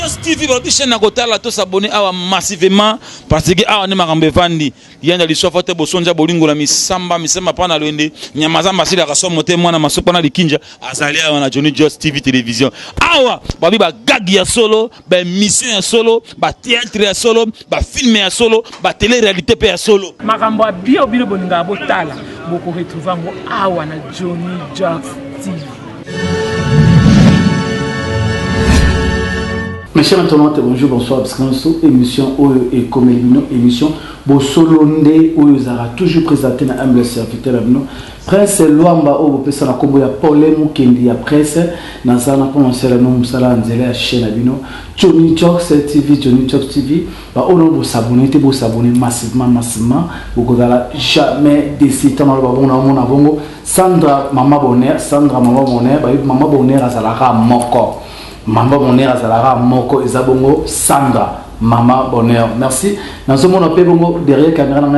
Just TV votre chaîne à côté là tous abonnés à massivement parce que ah on est makambe vandi yanda li sofa te bosonja bolingo la misamba misema pana lwende nyamaza masili akaso mote mwana masopa na likinja azalia wana Johnny Just TV télévision awa babi ba gag ya solo ba mission ya solo ba théâtre ya solo ba film ya solo ba télé réalité pe ya solo makambo bio bilo boninga botala boko retrouver ngo awa na Johnny Just TV. Mes chers internautes, bonjour, bonsoir, parce que nous émission et comme émission, bon solonde où Zara toujours présenté dans humble serviteur nous. Prince Luamba au pesa na kombo ya Paulin Mukendi ya presse na sana commencer la nom sala nzela chaîne abino Johnny Just TV ba ono bo s'abonner massivement beaucoup dala jamais décidé dans le babon na mona bongo Sandra Mama Bonheur ba Mama Bonheur azalaka moko Mama Bonheur azalaka moko ezabongo Sandra Mama Bonheur. Merci. Dans ce monde, on derrière la caméra, on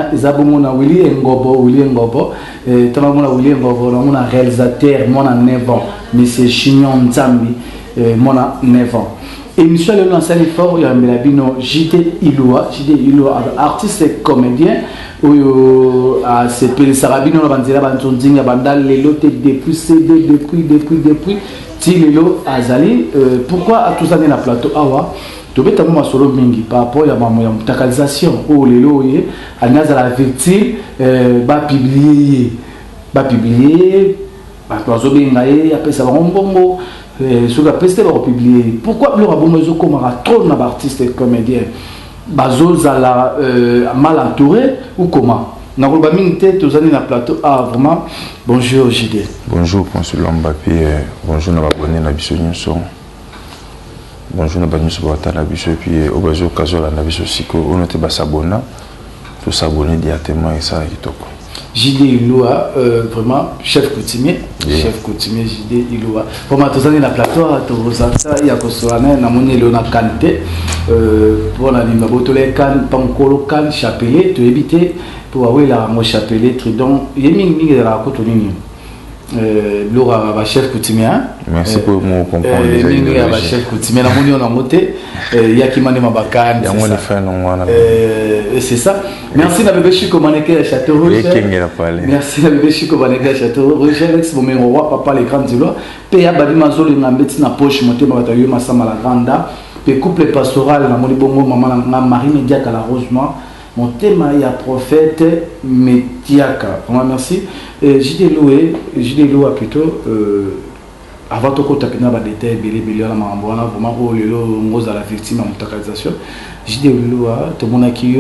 a Willy Ngobo. Willy Ngobo, on a réalisateur, on a 9 ans. Monsieur Chignon Nzambi, on a 9 ans. Émission de l'ancien effort, il y a un JD Iloua, artiste et comédien. C'est Pélé Sarabino, on a dit Banzonding, Bandal, les lots depuis CD, depuis. Tilelo Azali. Pourquoi à tous années la plateau Awa? Tobeta mwa solo mingi par rapport à ma mutakalisation au lelo ye anaza la victime ba publier ba tozo bengaye après ça bongo sur la peste va publier pourquoi le rabongo zo komara trop na artiste et comédien bazo zala mal entouré ou comment na ko ba mingi te tozani na plateau vraiment bonjour JD bonjour Consul Mbappé bonjour na abonné na biso nyonso. Bonjour, nous sommes à la biche et puis au bas au cas où la biche aussi on était bas s'abonner, tout s'abonner directement et ça est top. JD Iloua, vraiment chef coutumier JD Iloua. Pour ma tous années la plateau, tout ça il y a que ça na moni Léona Kanté pour la nimba botolé kan pankolo kan chapelet to éviter pour avoir la mo chapelet tridon yemi de la cotonini. Laura va chef coutumier. Merci pour mon comprendre. Va chef coutumier. La monnaie on a monté. Yakimane Mabakan. C'est ça. Merci la bébé Chico Maneke à Château Rouge. Merci la bébé Chico Maneke à Château Rouge. Alex Bomé roi papa l'écran du loi. Péa Babi Mazol na mbeti na poche monté mabatayo masama la granda. Pe couple pastoral na moni bongo maman na Marie Mediaka la Rosemont. Mon thème est à prophète Mediaka. Merci. JD Loué plutôt. Avant de contacter les détails, vraiment à la victime en mutakalisation. JD Loué, tout le monde qui est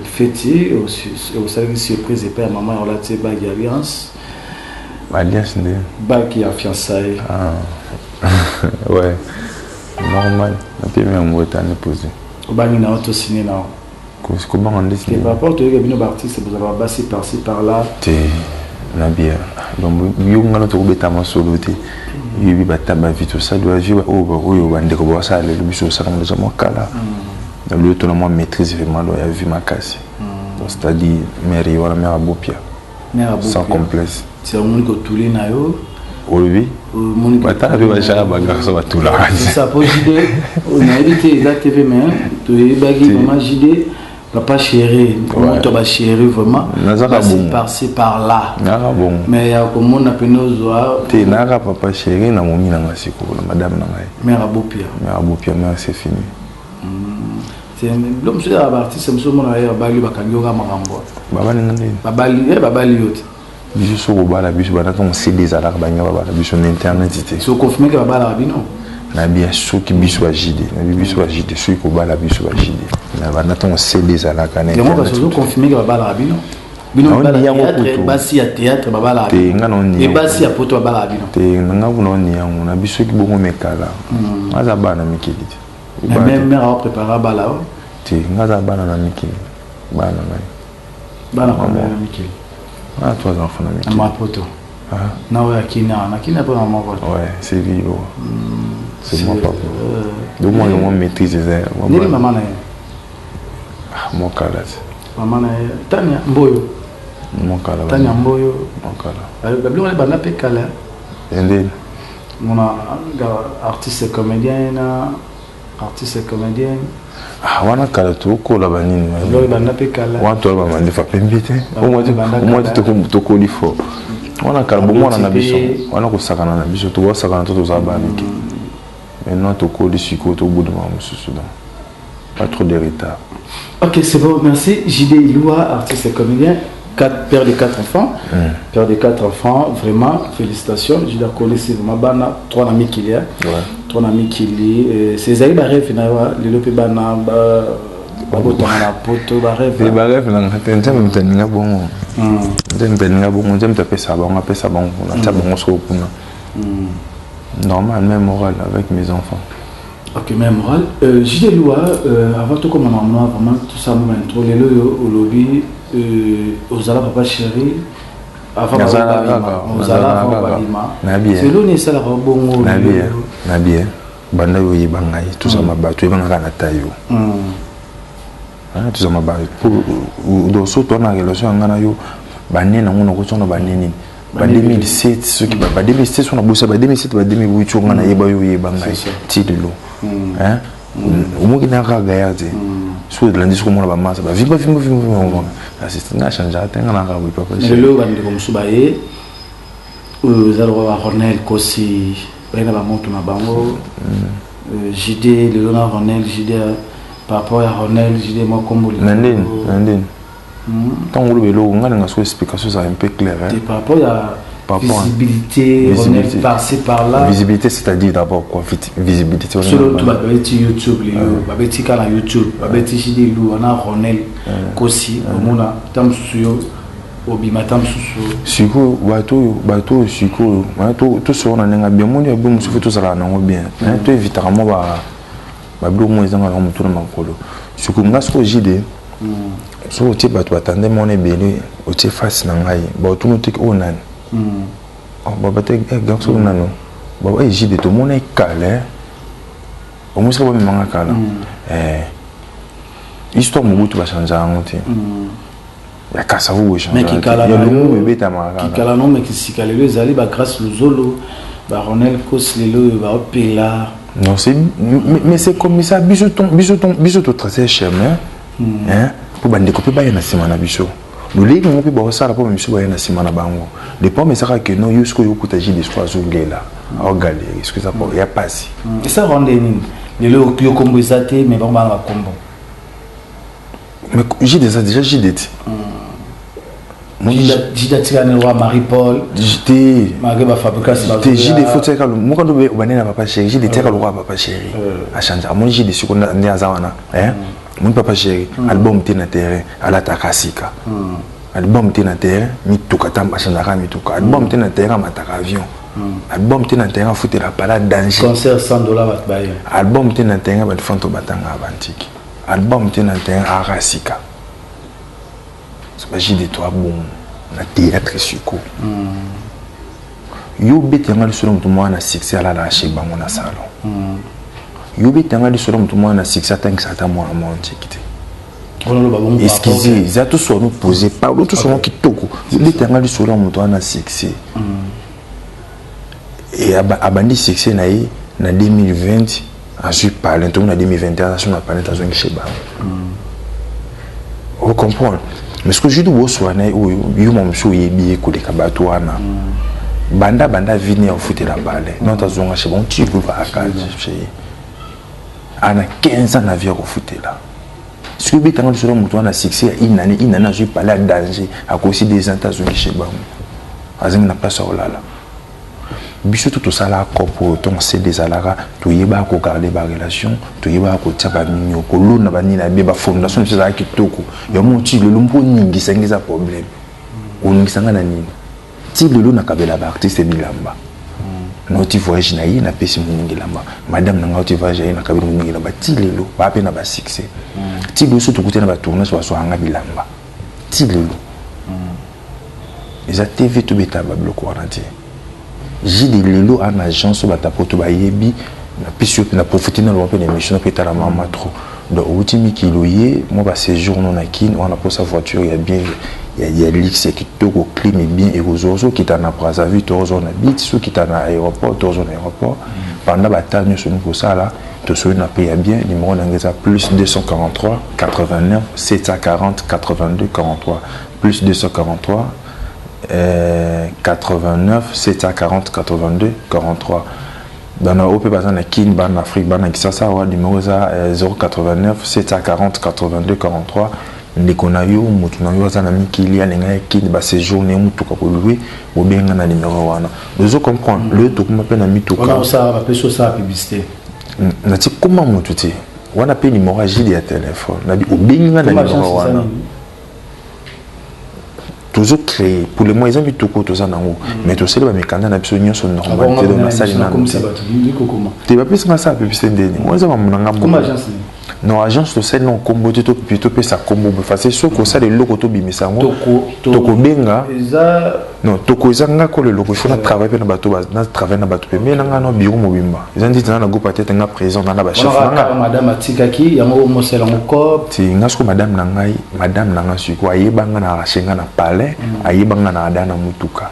fêté au service surprise et père maman on l'a dit bague alliance. Alliance né. Bague à fiançailles. Ouais. Normal. On peut même voir ta épouse. Au bague n'a auto signé là. Comment on dit ça? Par rapport au gabinot artiste, vous avez passé par-ci par-là. Na bien. Donc, yo ngalo to beta ma solo te. Yo bi bata ba vite ça doit vivre o bande ko ba ça le biso ça comme les hommes kala. Donc le totalement maîtrise vraiment do ya vu ma casse. Donc c'est-à-dire mère wala mère abopia. Sans complexe. C'est un monde que tous les na yo. Oui. Bata ba ja ba garçon ba tout là. Ça pour JD. On a évité la TV mais to e bagi maman JD. Papa chéri, comment tu vas chéri vraiment? Par-ci par-là. Mais il y a comme on a pu nous voir. Tu n'as papa chéri, na momi na ngasiko, la madame na ngai. Mère Abopia. Mère Abopia, mais c'est fini. C'est l'homme sur la partie, c'est monsieur mon aïe, Bali Bakangyoga Marambo. Babali yote. Bisu sur le bas la bisu, on sait des alarmes, la bisu sur internet. C'est confirmé que Babala Rabino. Na bien sûr qui bisu à JD, na bisu à JD, celui qui va la bisu à JD. Na on sait des alarmes. Et moi parce que confirmé que Babala Rabino. Bino basi ya théâtre Babala Rabino. Et basi ya poto Babala Rabino. Te nga vous ni yango na bisu qui bongo mekala. Aza bana mikili. Même mère a préparé Babala. Te nga za bana na mikili. Bana mai. Bana kwa mikili. Ah 3 enfants na mikili. Ma poto. Na ouais kina pas maman poto. Ouais, c'est lui. C'est moi papa. Donc moi je maîtrise ça. Ni maman na. Mon kala. Maman na Tania Mboyo. Mon kala. Tania Mboyo. Mon kala. Alors babli on bana pe kala. Ende. Mon artiste comédien na artiste et comédien. Ah, wana kala to ko la banini. Loi banda pe kala. Wana to ba mande fa pembete. Au moins to ko lifo. Wana kala bo mwana na biso. Wana ko sakana na biso to sakana to za ba miki. Maintenant to ko lisiko to bout de ma mususu. Pas trop de retard. Ok, c'est bon, merci. JD Iloua, artiste et comédien, père de 4 enfants. Père de 4 enfants, vraiment, félicitations. Je dois connaître vraiment bana, 3 amis qu'il y a. 3 amis qu'il y a. C'est Aïe Barref, les lopé bana, babota na poto, Barref. Les Barref, j'aime tenir bon. J'aime tenir bon, j'aime taper ça bon, appeler ça bon, on a bon, on se repose. Normal, même moral avec mes enfants. Ok, même moral. JD Iloua, avant tout comme on en a vraiment tout ça, nous intro, les lots au lobby, aux ala papa chéri, avant aux ala Balima. C'est l'eau n'est ça la robon. Nabie, banda yo yibangai, tout ça m'a battu, il va na tayo. Tout ça m'a battu. Pour dosso, toi na relation ngana yo, bané na ngono ko tsono bané. Ba 2007 ceux qui ba 2007 on a bossé ba 2007 ba 2008 on a yeba yo yibangai. Tidelo. Hein? Au moins qu'il y a un regard, soit de l'indice comme on a masse, bah vive. C'est un changé, t'as un regard, oui, papa. Le lot, on est comme Soubaye, vous allez voir Ronel Kossi, Brena Bamonto Nabango, JD, le Lona Ronel, JD, par rapport à Ronel, JD, moi comme vous. Nandine. Tant que le lot, on a une explication, ça un peu clair. Par rapport à visibilité, par-ci par-là. Visibilité, c'est-à-dire d'abord quoi? Visibilité. Selon tout, YouTube, YouTube, JD, on a Ronel Kossi, on a Tamsuyo, Obima Tamsuyo. Siko, bateau, Siko, tout ce qu'on a bien, mon Dieu, bon, tout ça là, non, bien. Tu évites à moi, Bablo, moi, ils ont un homme tout le monde. Siko, moi, ce que j'ai dit, so tu vas attendre mon ébélé, tu fasses nangai, bah tout le monde est onan. Bah tu es garçon nano, bah j'ai dit tout le monde est calé, au moins ça va me manquer calé. Histoire mon goût tu vas changer en entier. Ya kasa vous changer. Mais qui calé, il y a le mot bébé ta marque. Qui calé non mais qui si calé les allez bah grâce le zolo, bah Ronel Kos lelo bah opéla. Non c'est mais c'est comme ça, bisous ton tracé chemin. Hein? Pour bande copie ba yana simana biso le leki mo pe ba sala po miso ba yana simana bango de pas mais ça que non yusko yokuta ji de soi zongela au galer est-ce que ça peut y a passé et ça rend nini le yo kombo izate mais ba ba kombo mais j'ai déjà j'ai dit moi j'ai tiré le roi Marie-Paul j'étais Marie ba fabrication j'ai des photos quand moi quand on va na papa chéri j'ai des terres le roi papa chéri à changer moi j'ai des secondes ne azawana hein mon papa chéri album t'es na terrain à la takasika album t'es na terrain mi tukata machandaka mi tuka album t'es na terrain mataka avion album t'es na terrain foutre la palade danger concert $100 va bailler album t'es na terrain va fanto batanga avantiki album t'es na terrain à rasika c'est pas j'ai de toi bon na théâtre suko yo betanga le selon tout moi na succès à la chez bango na salon yobi tanga di solo mtu mwana 6 atangi sata mwana montikite excusez za tout soit nous poser pas tout soit kitoko yobi tanga di solo mtu mwana 6 et abandi 6 na yi na 2020 ensuite parler tout na 2021 ça on a parlé dans un cheba on comprend mais ce que je dois soit na yo mon monsieur yebi ko de kabato wana banda vini au foutre la balle non ta zonga chez bon tu peux pas chez à 15 ans à vie au foot là. Ce que vous avez sur le mouton à succès, une année, je parle à danger à cause des États-Unis chez Bam. Azim n'a pas ça là. Bicho tout ça là, pour ton c'est des alara, tu y vas garder la relation, tu y vas tchaba mignon, que l'on n'a pas ni la béba fondation, c'est ça qui toko. Il y a mon petit le lumpo ningi, c'est un problème. On n'y s'en a ni. Si le lot n'a qu'à la artiste milamba. Noti voyage na yi na pesi muningi lamba madame na ngauti voyage na kabiri muningi lamba ti lelo ba pe na ba succès ti lo so to kutena ba tournage so anga bilamba ti lelo eza TV to beta ba bloc quarantier j'ai des lelo en agence ba tapoto ba yebi na pesi na profiter na l'open émission peut la maman trop donc ultimi kiloyer moi ba séjour non na kin on a pour sa voiture il y a bien il y a l'X qui toque au climat bien et aux autres qui t'en a Brazzaville, aux autres habite, ceux qui t'en a aéroport, aux autres aéroport. pendant bataille nous sommes pour ça là tout ce qu'on a payé bien numéro d'engagement plus 243 89 740 82 43 plus 243 89 740 82 43 dans le OP bazan na kin ban Afrique ban Kisasa wa numéro 089 740 82 43 ndikona yo mutu na yo azana mikili alenga kin ba séjourner mutu ka kolui bobenga na numéro wana vous comprendre le to kuma pe na mituka on a ça appelle ça publicité na ti comment mutu ti wana pe numéro agile ya téléphone na bi obenga na numéro wana toujours créé pour le mois ils ont vu tout côté ça nango mais tout cela mais quand on a besoin sur normalité dans la salle comme ça tu vas plus ça publicité ndeni moi ça va monanga comme agence non agence to sel non combo to plutôt pe ça combo parce que ce que ça le logo to bimisa ngo toko benga non toko zanga ko le logo fona travailler na bato na travailler na bato mais na ngano bureau mobimba ils ont dit na go peut-être nga présent na ba chef na madame atikaki yango mo sel ngo ko ti ngasko madame na ngai madame na ngasu ko ayebanga na rashenga na palais ayebanga na adana mutuka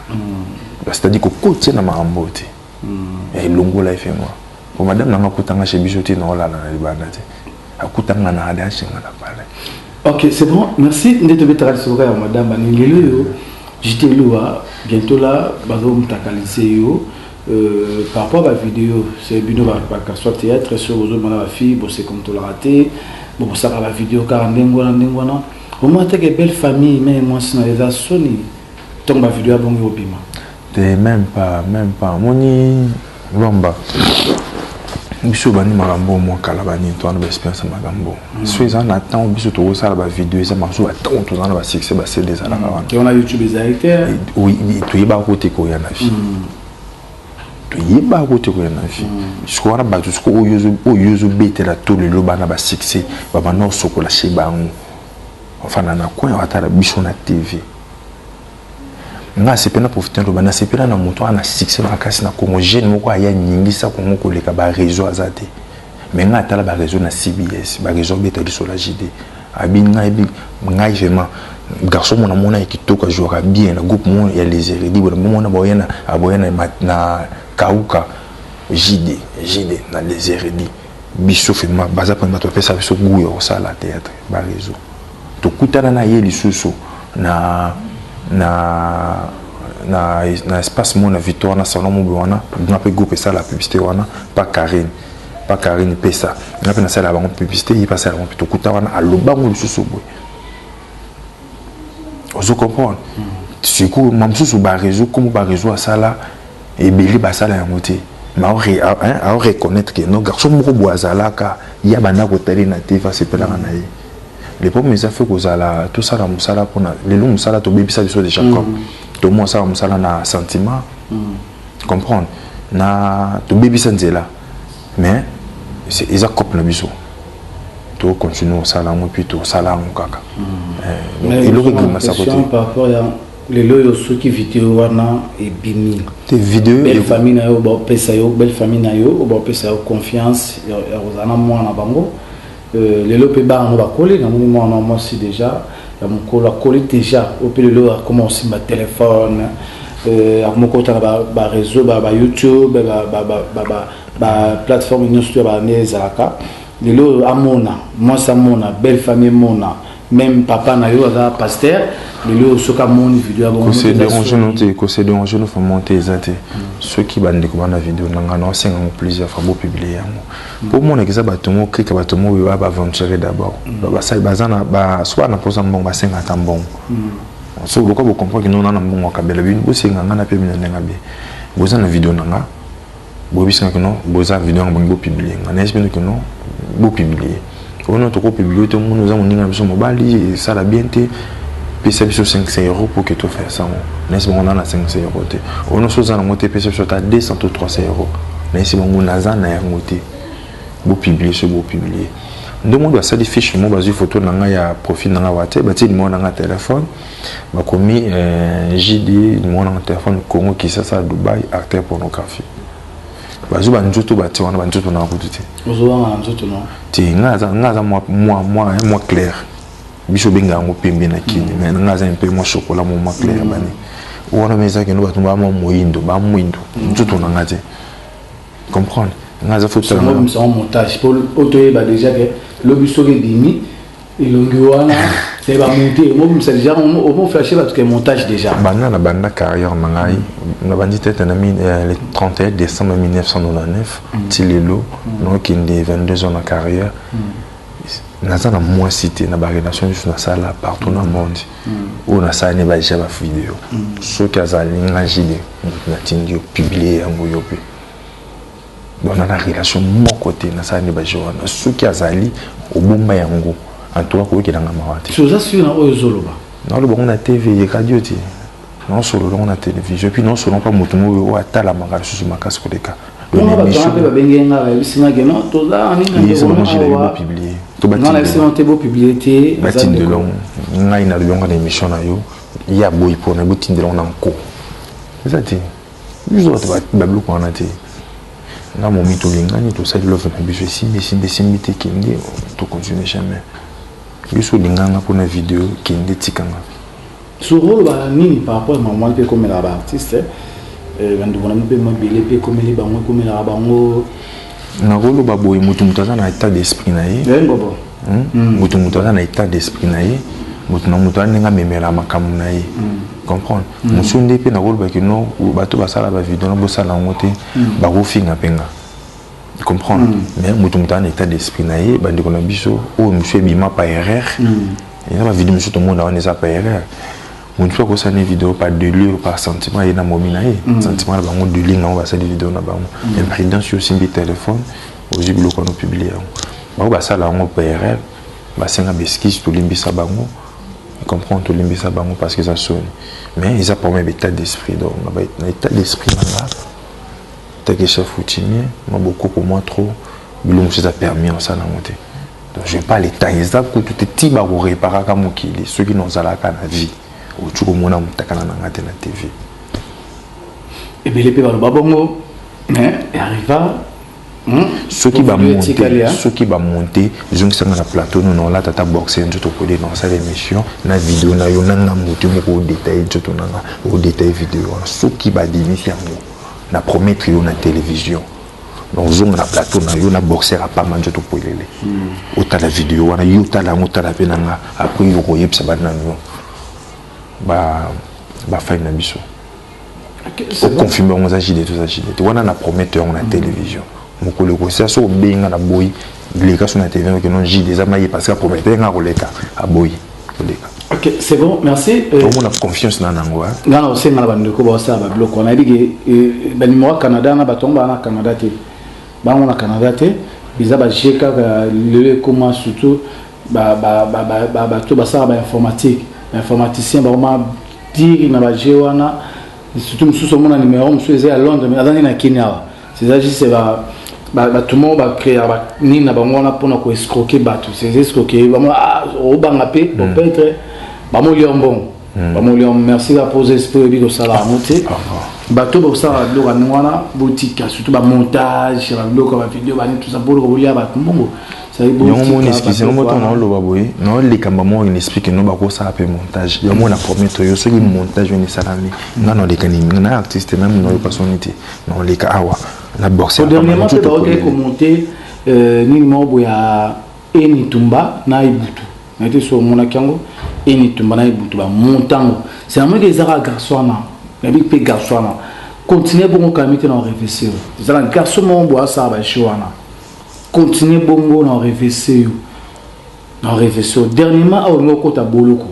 c'est-à-dire ko kotie na maramboti et longo la fait moi ko madame na ngakutanga chez bijoutier na ola na libanda ti akutanga na ada shinga na pale. Ok, c'est bon, merci. Ndete betara soka ya madame Baningelo yo. J'étais là bientôt là, bazo mtakalise yo par rapport à la vidéo, c'est bino ba soit théâtre sur aux autres la fille, bon c'est comme tout la raté. Bon ça va la vidéo car ndengwana. Au moins t'es que belle famille mais moi c'est les asoni. Tombe la vidéo bon yo bima. T'es même pas moni lomba. biso bani magambo mo kala bani to na experience magambo so ils en attend biso to ça la vidéo ça marche attend to na ba succès ba c'est des ala wana qui on a YouTube les acteurs oui to yeba côté ko ya na fi to yeba côté ko ya na fi je crois ba tout ce ko oyozo bete la to le loba na ba succès ba bana sokola chez bango enfin na coin atala biso na TV nga sepena profiter ndo bana sepena na moto ana succès makasi na Congo jeune moko aya nyingisa Congo koleka ba réseau azate mais nga tala ba réseau na CBS ba réseau beta li sola JD abi nga vraiment garçon mona ekitoka jouera bien na groupe mon ya les érudits mona boyena aboyena na kauka JD na les érudits biso fema baza pa mato pesa biso goût au sala théâtre ba réseau to kutana na ye lisusu na espace mon victoire na salon mo wana na pe groupe ça la publicité wana pas Karine pesa na pe na ça la bango publicité il passe à la plutôt kuta wana aloba mo lususu boy ozo comprendre siko mamsusu ba réseau comme ba réseau ça là et beli ba ça la ngote ma on reconnaître que nos garçons mo boazalaka ya bana ko tali na TV c'est pas la na ye les premiers affaires que la tout ça la musala pour les longs musala to bébé ça de déjà comme tout moi ça musala na sentiment comprendre na to bébé ça là mais c'est ils accopent le biso to continue ça là moi plutôt ça là mon kaka et le règlement ça côté par rapport à les loyaux ceux qui vidéo wana et bimi tes vidéos belle famille na yo ba pesa yo belle famille na yo ba pesa yo confiance ya rozana moi na bango les lopes bas on va coller dans mon moi c'est déjà la coller déjà au plus le a commencé ma téléphone à mon côté ba réseau ba YouTube ba plateforme une sur ba nezaka les lo amona moi ça mona belle famille mona même papa na yo da pasteur les lo soka mon vidéo bon c'est déranger noter que c'est déranger nous faut monter exact ceux qui bande ko na vidéo nanga no senga plusieurs fois beau publier pour mon exemple batomo clique batomo yo ba aventurer d'abord ba ça bazana ba soit na posa mbongo ba senga tambon so boko bo comprendre que non na mbongo ka bela bin bo senga ngana pe mina nga be boza na vidéo nanga bo bisinga que non boza vidéo ngbo publier ngana espèce que non bo publier on a trop publié tout le monde nous a montré sur mobile ça la bien té pc sur 500 € pour que tu fasses ça n'est-ce pas on a 500 € on a chose à monter pc sur ta 200 ou 300 €. n'est-ce pas on a ça na monter beau publier ce beau publier donc on doit ça des fiches moi basé photo na ya profil na WhatsApp ba ti mo na téléphone ba komi JD mo na téléphone Congo qui ça Dubaï acteur pornographie bazu banjoto bati wana banjoto na kututi ozo wana njoto no ti ngaza moi clair biso benga ngo pembe na kini mais ngaza un peu moi chocolat moi clair bani wana meza ke no batu ba mo moindo njoto na ngate comprendre naza photo c'est un montage pour auto ba déjà que le biso que dimi et l'onguana c'est va monter moi c'est déjà on flasher parce que montage déjà bana la banda carrière mangai na bandi tête na le 31 décembre 1999 tilelo donc il est 22 ans de carrière naza na moi cité na ba relation juste na sala partout dans le monde où na sa ne ba déjà ba vidéo ce qui a zalinga jide na tindi publier yango yope donc na relation mon côté na sa ne ba joana ce qui a zali au bomba yango en tout cas ko ki danga mawati so ça sur na oyozoloba non le bon na TV et radio ti non solo on a télévision puis non solo pas mutumo o atala makala susu makasi koleka on va pas ba bengenga ba bisinga que non to za ani na on a publié to non la séance te beau publié batin de long ngai na longa na émission na yo ya boy pour na batin de long na ko ça ti nous autres ba bloc on a ti na mo mito lingani to ça de l'offre na biso simbi te kindi to continuer jamais biso linganga pour na vidéo kindi tikanga sur rôle ba nini par rapport à maman pe comme la artiste bandu bona mpe mobile pe comme les bango comme la bango na rôle ba boy mutu mutaza na état d'esprit na ye bobo mutu mutaza na état d'esprit na ye mutu na mutu aninga memela makamu na ye comprendre musunde pe na rôle ba que non bato basala ba vidéo na bosala ngote ba kofinga penga comprendre mais mutu mutaza na état d'esprit na ye bandi kona biso o monsieur bima pa erreur et na ba vidéo monsieur tout le monde a pas erreur une fois que ça une vidéo par délire par sentiment et na momina sentiment na bango de ligne on va ça des vidéos na bango imprudence sur aussi téléphone au jeu bloqué on publier ba ça là on peut erreur ba senga besquisse to limbisa bango comprendre to limbisa bango parce que ça sonne mais ils a pas même état d'esprit donc on va état d'esprit là t'as que chef routinier moi beaucoup pour moi trop bilong ça permis en ça na monter donc je vais pas l'état exact que tout est tiba pour réparer comme qui ceux qui n'ont la la vie tu comprends mon takana na ngate na TV et bien les pe ba bongo mais arriva ceux qui va monter ils ont ça na plateau non là tata boxer njoto ko de dans ça l'émission na vidéo na yo na mutu ko détail njoto na au détail vidéo ceux qui va démission na promettre yo na télévision donc zone na plateau na yo na boxer a pas manjo to polele auta la vidéo wana yo ta la penanga après yo ko yebsa ba na yo ba fa na biso o confirmer on agit tout ça tu wana na prometteur on a télévision mokolo ko ça so benga na boy les cas sur la TV que non j'ai déjà maillé parce que prometteur nga koleka a boy koleka. OK, c'est bon, merci. On a confiance na nango hein. Ngana osenga bandeko ba ça ba bloc on a dit que ba numéro Canada na ba tomba na Canada te. Ba on na Canada te, ils a ba jeka le comment surtout ba to ba ça ba informatique. Informaticien ba ma dire na ba jewana surtout mususu mona numéro mususu à Londres mais adani na Kenya. C'est ça juste ba tout le monde va créer ni na bango na pona ko escroquer batou c'est escroquer ba o banga pe peut-être ba mo liombo ba mo liom merci la poser esprit bi ko sala monter bato ba sala lo ka ngwana boutique surtout ba montage la lo ka vidéo ba tout ça pour ko lia ba mbongo ça y boutique on excuse moi ton lo ba boy non les kambamo on explique no ba ko ça pe montage yo mo na promettre yo ce qui montage ni salami non les kanimi na artiste même non personnalité non les ka awa la boxe dernièrement tu dois commenter ni mobo ya Eni Tumba na Ibutu na été sur mon akango Eni Tumba na Ibutu ba montango c'est un mec qui zara garçon na big pe garçon continuer bon quand même dans réfléchir zara garçon mon bois ça ba choana continuer bongo dans réfléchir dernièrement on go kota boloko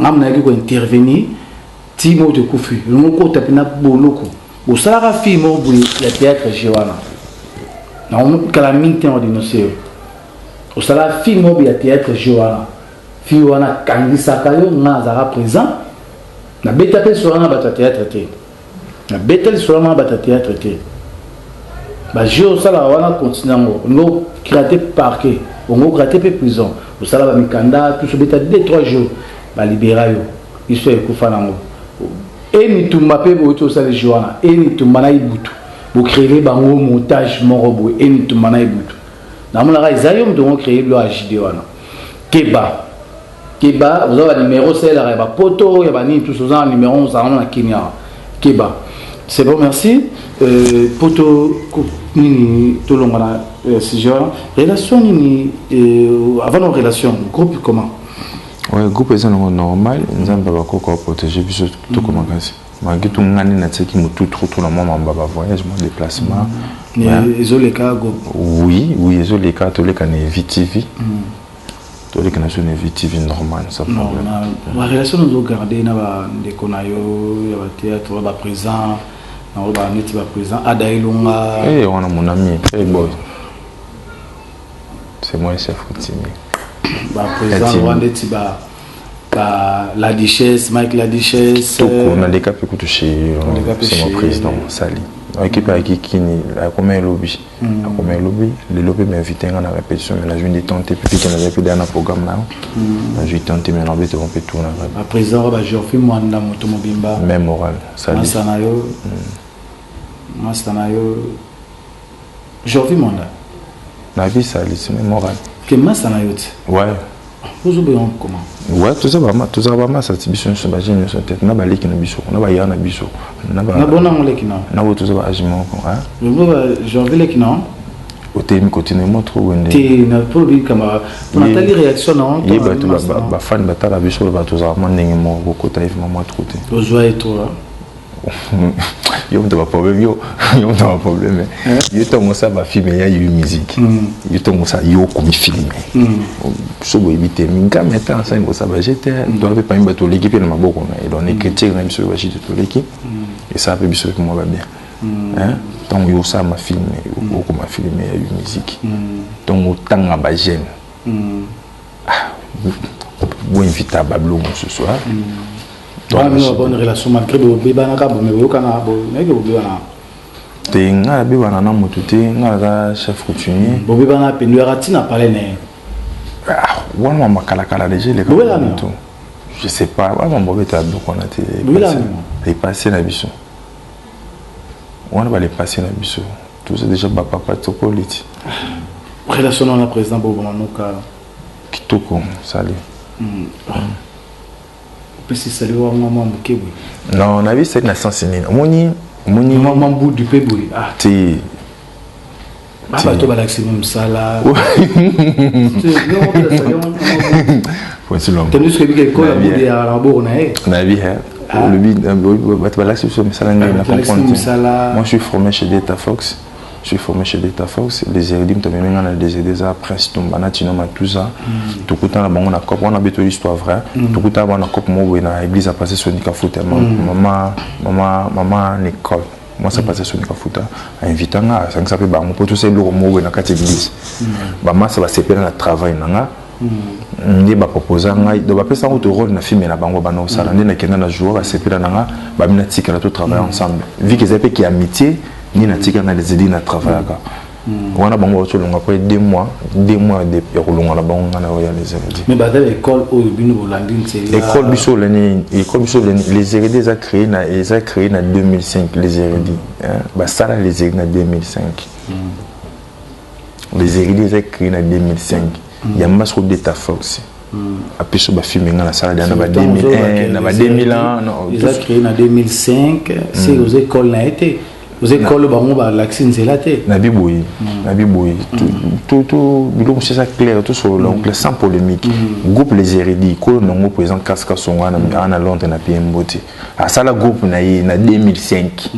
ngam na ko intervenir Timo de Koufi, le mot côté pina boloko. Au salara film au bout la théâtre Joana. Non, calamité en dénoncé. Au salara film au bout la théâtre Joana. Fiona Kandi Sakayo, Nazara présent. La bêta sur un bata théâtre té. La bêta sur un bata théâtre té. Bah, Joe Salawana continue. On va créer parquet. On va créer prison. Au salara Mikanda, tout ce bêta 2-3 jours. Bah, libérayo. Il se Koufanango. Eni Tumba pe boto sa Joana Eni Tumba na Ibutu bo créer bango montage morobo Eni Tumba na Ibutu na mona Isaiom donc créer le HD wana Keba vous avez le numéro c'est la ba poto ya ba ni tout ça numéro ça na Kenya Keba C'est bon, merci. Poto nini tout le monde si genre relation nini avant nos relations groupe comment? Ouais, groupe est normal, nous avons pas encore protéger puis tout comment ça. Malgré tout ngani na tseki mutu trop la maman baba voyage mon déplacement. Les les cas go. Oui, les cas tous les cas ne VTV. Tous les cas na sur VTV normal ça non, la relation nous garder na ba ndekonayo ya ba théâtre ba présent. On va mettre présent Adailunga. Eh, on a mon ami, hey boy. C'est moi le chef coutumier. Bah présent Rwanda Tiba. La Duchesse, Mike la Duchesse. Tout on a des cas pour toucher. C'est mon président Sali. L'équipe avec qui la combien lobby. La combien lobby. Le lobby m'a invité à la répétition, mais la journée tenter puis qu'on avait fait dans un programme là. La journée tenter mais on va te romper tout là. À présent bah je fais moi dans moto mobimba. Même moral. Sali. Masanayo Jovi Monda. La vie ça c'est même moral. Que Masanayo. Ouais. Vous oubliez comment? Ouais, tout ça va ça c'est biso sur bagine sur tête na baliki na biso. Na ba ya na biso. Na bona ngoleki na. Na tout ça va agiment quoi. Le mot Jovi leki na. Au thème continue moi trop wende. Ti na probi kama. On a tali réaction non. Yi ba tout ba fan ba ta la biso ba tout ça moi ndenge mo ko ta ifma moi trop te. Au joie et toi. Yo on pas problème yo on pas problème yo to ça ba filmer ya eu musique yo to ça yo comme filmer so bo éviter minga mettant ça ça ba j'étais doit pas me battre l'équipe na maboko na et donc les critiques même sur ba j'étais tout l'équipe et ça peut biso que moi va bien hein donc yo ça m'a filmé yo comme m'a filmé ya eu musique donc autant ba jeune vous inviter à Bablo ce soir. On a une bonne relation malgré le bébé na kabo mais au Canada mais que bébé na te nga bébé na moto te nga chef coutumier bébé na penu ratina parler né wana makala kala déjà les tout je sais pas wana bébé ta donc on a été les passé na biso wana ba les passé na biso tout ça déjà papa to politique relation na président bobo manuka kitoko sali c'est le maman Mukebwe. Non, on a vu c'est la sens moni maman bout du péboué. Ah ti. Ah bah toi balaxi même ça là. Faut se l'homme. Tenus que quelque quoi bout de arabo on a. On a vu le bid balaxi sur ça là na comprendre. Moi je suis formé chez Data Fox. Je suis formé chez Data Fox, les érudits m'ont amené dans des aides à Prince Tombana, Tinoma, tout ça. Tout le temps, on a cop, on a béton l'histoire vraie. Tout le temps, on a cop, moi, dans l'église, a passé sur Nika Fouta. Maman, l'école. Moi, ça passait sur Nika Fouta. Invitant, ça s'appelle, bah, mon pote, c'est le mot dans la église. Maman, ça va séparer le travail, nanga. Ndi ba proposer ngai do ba pesa auto rôle na film na bango bana osala ndi na kenda na jouer ba séparer nanga ba mina tikala to travailler ensemble. Vu que c'est qui amitié ni na tika na les aider na travailler ka wana bango to longa après 2 mois de rolonga la bango na ya les aider mais ba l'école au bino bolandi c'est école biso les aider a créé na 2005 les aider ba sala les aider na 2005 les aider a créé na 2005 il y a masse de ta force après ça ba filmer na sala na ba 2001 na ba 2000 non ils ont créé en 2005 c'est aux écoles n'a été aux écoles bango ba l'accès c'est là té na biboyi tout biloko c'est ça clair tout sur donc sans polémique groupe les érudits ko nongo président Kaska Songa na Londres na PMBOT à ça la groupe na 2005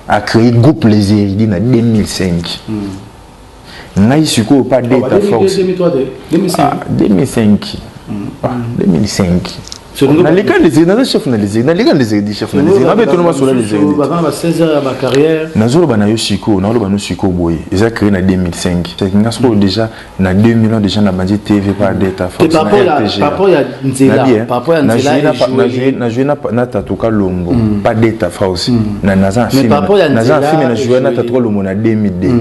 a créé groupe les érudits na 2005 ngai siko pas Data Fox 2005 na l'école des étudiants chef na les étudiants chef na les étudiants tout le monde sur les étudiants ba 16 ans ma carrière nazolo bana yo siko na lo bana siko boy ils a créé en 2005 c'est que déjà na 2000 ans déjà na bandi TV par Data Fox papa ya nzela papa ya nzela na joué na tatuka lombo pas Data Fox na naza film na joué na tatuka lombo na 2002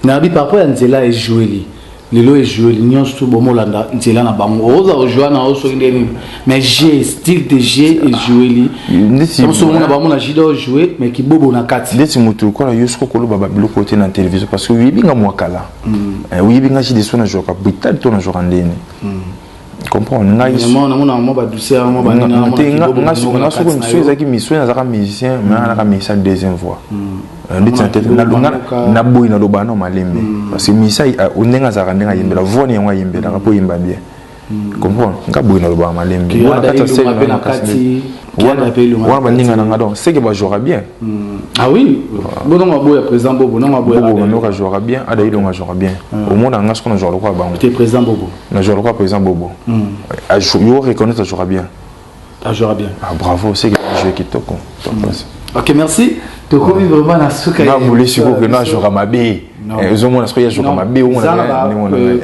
na bi papa ya nzela est joué lelo est joué l'union tout bon molanda nzela na bango oza jouer na oso ndeni mais j'ai style de jeu et jouer li comme so mona ba mona jido jouer mais ki bobo na kati ndeti mutu ko la yosko ko lo baba bilo côté na télévision parce que oui binga mwakala oui binga ji de sona joka bital to na joka ndeni comprends ngai on ba douceur on ba nga soko nsoki mission azaka musicien mais anaka musicien deuxième voix na boy na lobano malembe parce que misa onenga zaka ndenga yembela voni yango yembela ka po yemba bien comprends nga boy na lobano malembe on kata sel na kati on va ninga na donc c'est que va jouera bien ah oui bon on va boy présent bobo non va boy on va jouera bien adaï on va jouera bien au monde nga ce qu'on joue quoi ba tu es présent bobo na jouera quoi présent bobo a jouer reconnaître jouera bien ah jouera bien ah bravo c'est que jouer qui toko ok merci tu connais vraiment la souka na voulais sur que na jouera ma bé ils ont mon esprit à jouer ma bé on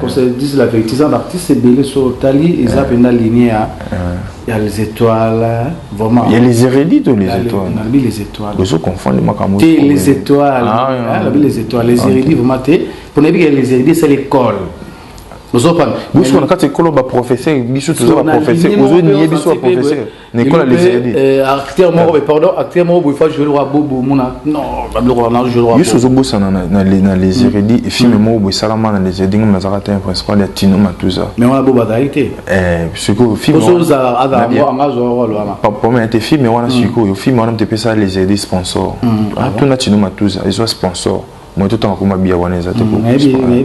qu'on se dise la vérité ça l'artiste c'est belé sur tali et ça pendant lignée il y a les étoiles vraiment il y a les érudits ou les étoiles on a mis les étoiles les autres confondent makamou les étoiles les étoiles les érudits vraiment pour ne pas que les érudits c'est l'école vous savez quand école ba professeur biso toujours ba professeur vous nier biso ba professeur l'école les aider acteur moi pardon acteur moi il faut jouer le roi bobo mona non ba le roi na jouer le roi biso zo bossa na les érudits et film mo bo salama na les aider ngam za ka principal ya Tino Matuza mais on a beau bataille ce que film pas mais te film wana siko yo film wana te pesa les aider sponsor tout na Tino Matuza ils sont sponsor moi tout temps comme bien wana ezate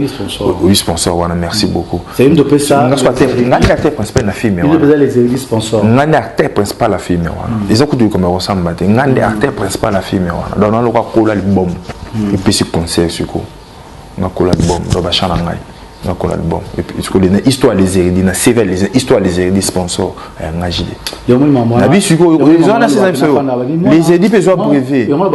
sponsor oui sponsor wana merci beaucoup c'est une de pesa ngani acteur principal na film wana il les aider sponsor ngani acteur principal la film wana ils ont coûté comme ressemble te ngani acteur principal la film wana dans na loka kola album et puis ce concert siko na kola album do ba chana ngai na kola album et puis ce que les histoire les érudits na CV les histoire les érudits sponsor ngajide yo moi na bi siko ils ont la les érudits besoin brevet yo moi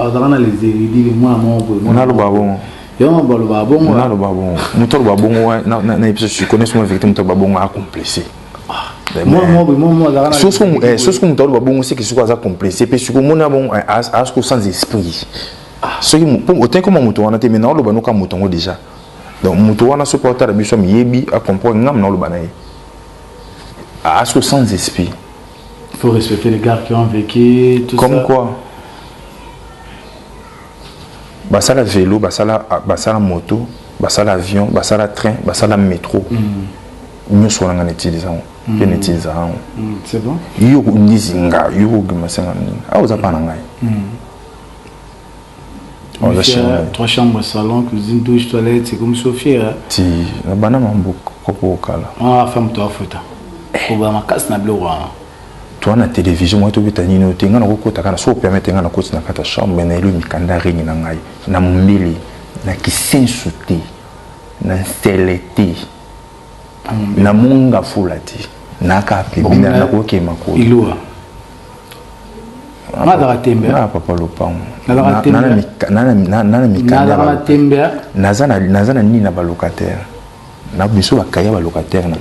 azana les érudits moi on a le babon yo moi le babon on a le babon moteur babon na épisode je connais souvent effectivement moteur babon a complexé moi ce que moteur babon c'est que ce qu'on a complexé puis ce que mon bon à ce que sans esprit ce qui autant comme moto wana te maintenant le banoka motongo déjà donc moto wana supporter la biso yebi a comprendre ngam na le banaye à ce sans esprit il faut respecter les gars qui ont vécu tout comme ça. Quoi basala vélo basala moto basala avion basala train basala métro nous sommes en utilisant c'est bon yo nizinga yo gimasenga ah oza pana ngai trois chambres, salon, cuisine, douche, toilette, c'est comme Sophie. Si, la banane m'a beaucoup calme. Ah, femme, toi, faute. Pour ma casse, n'a plus rien. Toi, na télévision, moi, tu veux t'anino, tu es en train de se permettre de côté na ta chambre, mais il y a une candari na ngai, na mbili, na qui s'insulter, na stelleté, na munga fulati, na kapi, na koke mako. Iloa. Nada tembe. Ah papa lopang. Nada tembe. Nana mikanda. Nada tembe. Nazana ni na ba locataire. Na biso ba kaya ba locataire na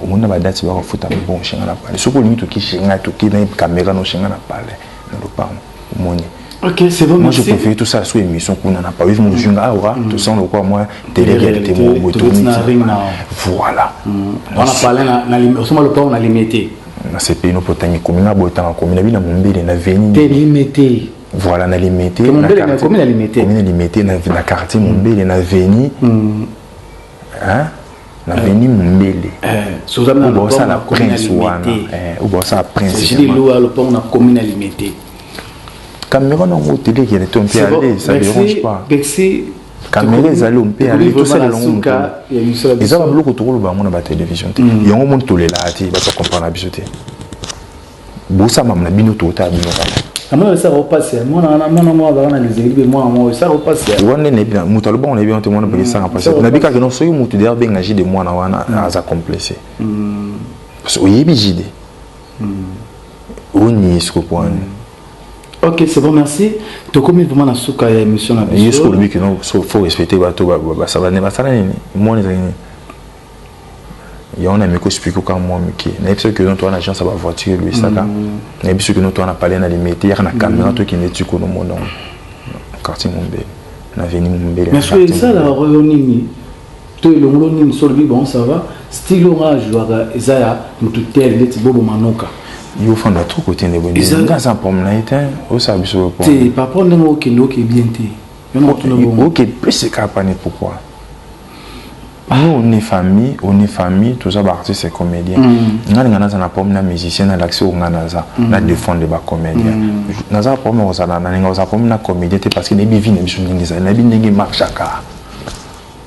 on a ba date ba futa bon chinga na pale. Soko ni to ki chinga to ki na caméra no chinga na pale. Na lopang. Moni. OK, c'est bon. Moi je préfère tout ça sur émission qu'on n'a pas vu mon junga aura tout ça le quoi moi télé réalité mon moto. Voilà. On a parlé na on le pas on a limité. Na CP no potani komina botanga komina bina mumbele na veni limité voilà na limité na komina limité na quartier mumbele na veni hein na veni mumbele sozana na bossa la prince wana ou bossa prince c'est dit lo le pont na komina limité caméra na hôtel qui est un peu aller ça dérange pas caméra ezali ompe ali tout ça le long ils ont bloqué tout le bango na ba télévision yango mon to lela ati ba comprendre biso te bosa mam na bino to ta bino ka amana ça repasse moi na les équipes moi ça repasse wana ne bien mutalo bon ne bien te mona ba ça passer na bika que non so mutu der ben ngaji de moi na wana aza complexé parce que oyebi jide oni ce point. Ok, c'est bon, merci. Tu as commis vraiment la souka et émission à il faut respecter ça va ne ça moi il y a un ami qui explique quand moi qui n'est pas que notre agence ça va voiture lui ça là n'est pas que notre on a parlé dans les métiers il y a une caméra qui n'est tu connais mon nom quartier Mombele na veni Mombele mais c'est ça la réunion to le ngoni solbi bon ça va style orange joie ezaya mututel ndeti bobo manoka il faut notre côté ne bonne ça ça pour moi était au service pour c'est pas pour nous qui nous qui bien té OK plus c'est capable pourquoi Nous, on est famille, tout ça, artiste et comédien. On a un problème, un musicien, on a l'accès au Nanaza, on a défendu les comédiens. On a un problème, on a un problème, comédien, parce qu'il y a des vies, il y a des marches à car.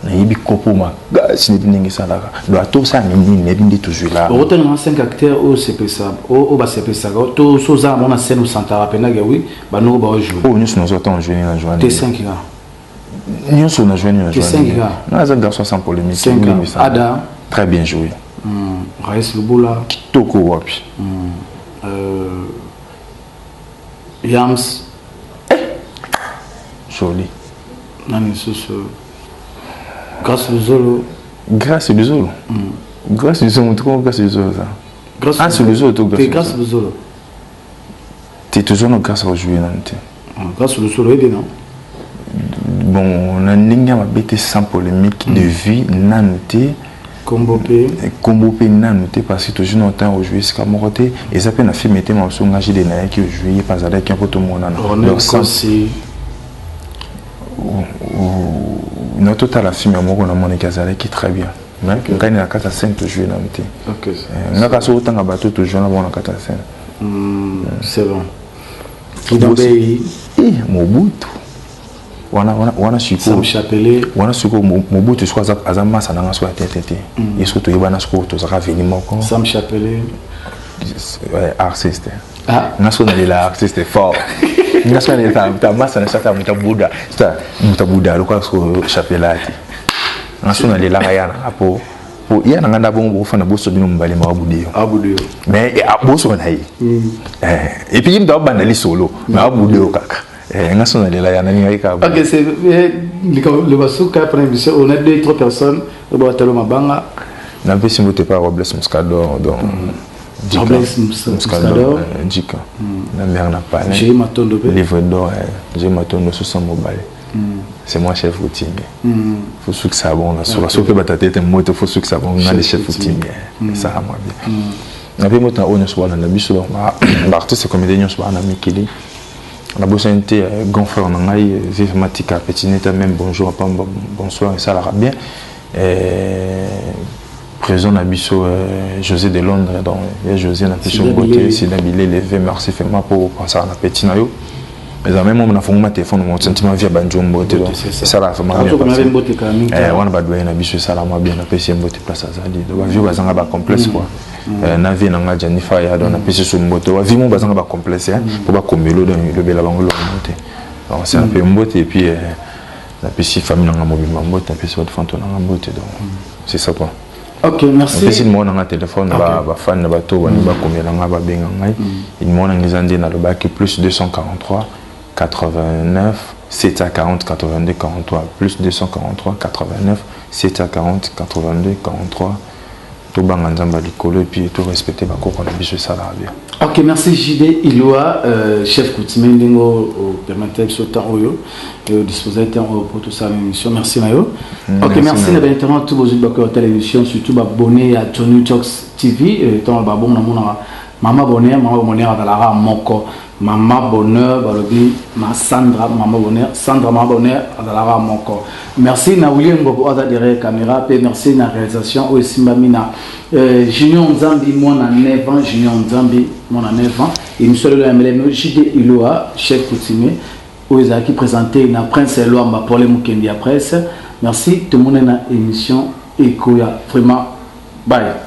Il y a des coupes, si il y a des ça là. Donc, tout ça, il y a toujours là. On a 5 acteurs au CPSA, au CPSA. Tous ceux qui ont scène au Santara Penaga, oui, nous allons jouer. Oh, nous sommes joués dans la journée. T'es 5 gars. Nous sommes joués dans la journée. 5 gars. Nous avons garçon sans polémique. 5 gars. Ada. Très bien joué. Raïs Luboula. Kitoko Wapi. Yams. Joli. Nani Soso. Grâce au Zolo. Grâce au Zolo. Grâce au Zolo, grâce au Zolo. Grâce au Zolo, grâce au Zolo. Tu es toujours dans grâce au jouer. Grâce au Zolo, non? Bon, on a une ligne sans polémique de vie, n'a noté. Combo P n'a noté parce que toujours longtemps au jouer ce camoroté et ça peine à faire mettre mon son engagé des naïs qui jouent pas à qui un peu tout le monde donc ça notre total à film moi on a mon Kazale qui très bien mais quand il a 4 à 5 to jouer n'a noté OK on a passé autant à bateau toujours là on a 4 à 5 c'est bon Kidambé Mobutu wana siko Sam Chapelé wana siko Mobutu soit azama sananga soit tete et surtout yebana siko to zaka veni moko Sam Chapelé artiste ngaso na la artiste fort ngaso na ta massa na sata mutabuda lokwa siko Chapelati ngaso na la yana apo po iya na nganda bongo fana boso bino mbali abudio mais boso na yi et puis il doit bandali solo mais abudio kaka ok, c'est le Basuka après l'émission. On a 2-3 personnes. On va tellement banga. On peut s'imposer par Robles Muscador, donc Robles Muscador, Djika. La mère n'a pas. J'ai Matondo. Livre d'or, j'ai Matondo sur son mobile. C'est moi chef routine. Faut que ça bon là. Sur que ta tête est moite, faut que ça bon. On a les chefs routine. Ça va moi bien. On a vu moi on est sur la biche là. L'artiste comédien sur la Mikili. On a besoin de gonfler en aïe, vivement tika petit neta même bonjour, bonsoir et ça la bien. Présent à Bisso José de Londres donc José n'a plus son beauté, c'est d'habiller levé merci fait-moi pour penser à la petit nayo. Mais en même moment on a fait mon téléphone mon sentiment via banjom beauté donc ça la vraiment bien. On a badoué na Bisso ça la moi bien apprécié beauté place à Zali. Donc vieux bazanga ba complexe quoi. Na vie na Janifa ya don apprécié sur beauté. Vie mon bazanga ba complexe pour pas comme le bela bango beauté. Donc c'est un peu beauté et puis la petite famille na mobile beauté puis c'est votre fantôme na beauté donc c'est ça quoi. OK, merci. Si moi na téléphone ba fan na bato ba ba combien na ba benga ngai il mo na ngizandi na le bac plus 243 89 740 82 43 plus 243 89 740 82 43 tout banga nzamba likolo et puis tout respecter ba koko na biso sala bien. OK, merci JD Iloa chef coutumier ndingo permettre ce temps oyo et disposer temps pour tout ça l'émission. Merci Mayo. OK, merci na maintenant tous vos autres télévision surtout abonné à Tony Talks TV tant ba bon na mona Mama Bonheur à la moko Mama Bonheur balobi ma Sandra Mama Bonheur Sandra Mama Bonheur à la moko. Merci na William Bobo à derrière caméra et merci na réalisation au Simbamina Junior Nzambi moi na 9 ans Junior Nzambi moi na 9 ans et monsieur le MLM JD Iloa chef coutumier où ils a qui présenté na Prince Eloamba pour les Mukendi presse. Merci tout le monde na émission Ekoya vraiment bye.